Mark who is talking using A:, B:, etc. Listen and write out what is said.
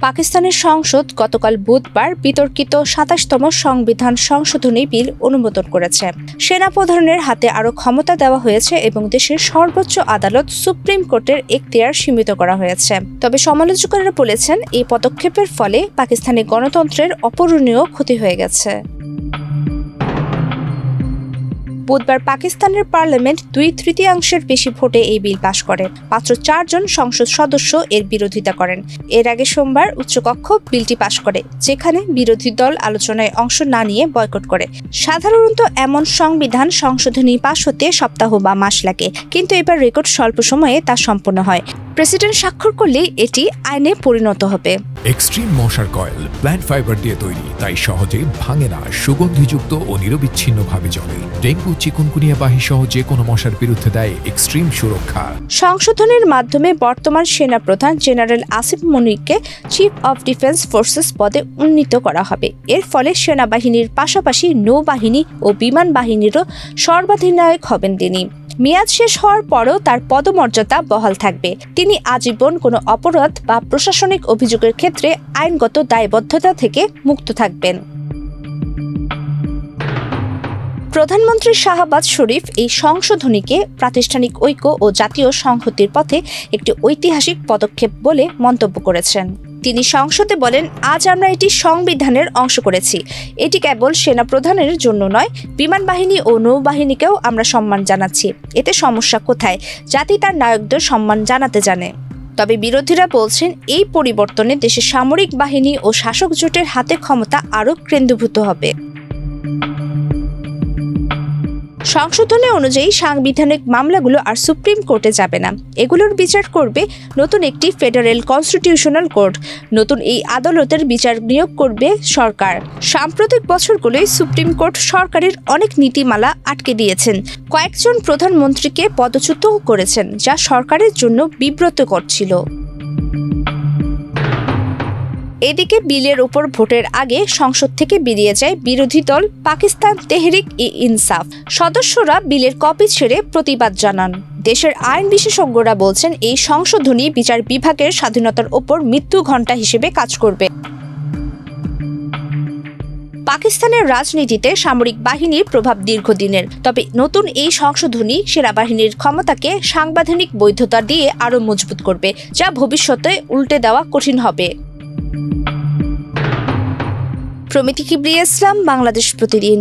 A: পাকিস্তানের সংসদ গতকাল বুধবার বিতর্কিত ২৭তম সংবিধান সংশোধনী বিল অনুমোদন করেছে। সেনাপ্রধানের হাতে আরও ক্ষমতা দেওয়া হয়েছে এবং দেশের সর্বোচ্চ আদালত সুপ্রিম কোর্টের এখতিয়ার সীমিত করা হয়েছে। তবে সমালোচকেরা বলেছেন, এই পদক্ষেপের ফলে পাকিস্তানি গণতন্ত্রের অপূরণীয় ক্ষতি হয়ে গেছে। বুধবার পাকিস্তানের পার্লামেন্ট ২/৩ বেশি ভোটে এই বিল পাশ করে। মাত্র ৪ জন সংসদ সদস্য এর বিরোধিতা করেন। এর আগে সোমবার উচ্চকক্ষ বিলটি পাশ করে, যেখানে বিরোধী দল আলোচনায় অংশ না নিয়ে বয়কট করে। সাধারণত এমন সংবিধান সংশোধনী পাশ হতে সপ্তাহ বা মাস লাগে, কিন্তু এবার রেকর্ড স্বল্প সময়ে তা সম্পন্ন হয়। প্রেসিডেন্ট স্বাক্ষর করলেই এটি আইনে পরিণত হবে।
B: এক্সট্রিম মশার কয়েল প্ল্যান্ট ফাইবার দিয়ে তৈরি, তাই সহজে ভাঙে না, সুগন্ধিযুক্ত ও নিরবিচ্ছিন্নভাবে জ্বলে। ডেঙ্গু, চিকুনগুনিয়া বাহি সহ যে কোনো মশার বিরুদ্ধে দেয় এক্সট্রিম সুরক্ষা।
A: সংশোধনের মাধ্যমে বর্তমান সেনাপ্রধান জেনারেল আসিফ মনিরকে চিফ অব ডিফেন্স ফোর্সেস পদে উন্নীত করা হবে। এর ফলে সেনাবাহিনীর পাশাপাশি নৌবাহিনী ও বিমান বাহিনীরও সর্বাধিনায়ক হবেন তিনি। মেয়াদ শেষ হওয়ার পরও তার পদমর্যাদা বহাল থাকবে। তিনি আজীবন কোনো অপরাধ বা প্রশাসনিক অভিযোগের ক্ষেত্রে আইনগত দায়বদ্ধতা থেকে মুক্ত থাকবেন। প্রধানমন্ত্রী শাহবাজ শরীফ এই সংশোধনীকে প্রাতিষ্ঠানিক ঐক্য ও জাতীয় সংহতির পথে একটি ঐতিহাসিক পদক্ষেপ বলে মন্তব্য করেছেন। তিনি সংসদে বলেন, আজ আমরা এটি সংবিধানের অংশ করেছি। এটি কেবল সেনাপ্রধানের জন্য নয়, বিমান বাহিনী ও নৌবাহিনীকেও আমরা সম্মান জানাচ্ছি। এতে সমস্যা কোথায়? জাতি তার নায়কদের সম্মান জানাতে জানে। তবে বিরোধীরা বলছেন, এই পরিবর্তনে দেশের সামরিক বাহিনী ও শাসক জোটের হাতে ক্ষমতা আরও কেন্দ্রীভূত হবে। সংশোধনী অনুযায়ী সাংবিধানিক মামলাগুলো আর সুপ্রিম কোর্টে যাবে না। এগুলোর বিচার করবে নতুন একটি ফেডারেল কনস্টিটিউশনাল কোর্ট। নতুন এই আদালতের বিচার নিয়োগ করবে সরকার। সাম্প্রতিক বছরগুলোয় সুপ্রিম কোর্ট সরকারের অনেক নীতিমালা আটকে দিয়েছেন। কয়েকজন প্রধানমন্ত্রীকে পদচ্যুত করেছেন, যা সরকারের জন্য বিব্রতকর ছিল। এদিকে বিলের উপর ভোটের আগে সংসদ থেকে বেরিয়ে যায় বিরোধী দল পাকিস্তান তেহরিক-ই-ইনসাফ। সদস্যরা বিলের কপি ছেড়ে প্রতিবাদ জানান। দেশের আইন বিশেষজ্ঞরা বলছেন, এই সংশোধনী বিচার বিভাগের স্বাধীনতার ওপর মৃত্যু ঘণ্টা হিসেবে কাজ করবে। পাকিস্তানের রাজনীতিতে সামরিক বাহিনীর প্রভাব দীর্ঘদিনের। তবে নতুন এই সংশোধনী সেনাবাহিনীর ক্ষমতাকে সাংবিধানিক বৈধতা দিয়ে আরও মজবুত করবে, যা ভবিষ্যতে উল্টে দেওয়া কঠিন হবে। প্রমিতি কিবরিয়া ইসলাম, বাংলাদেশ প্রতিদিন।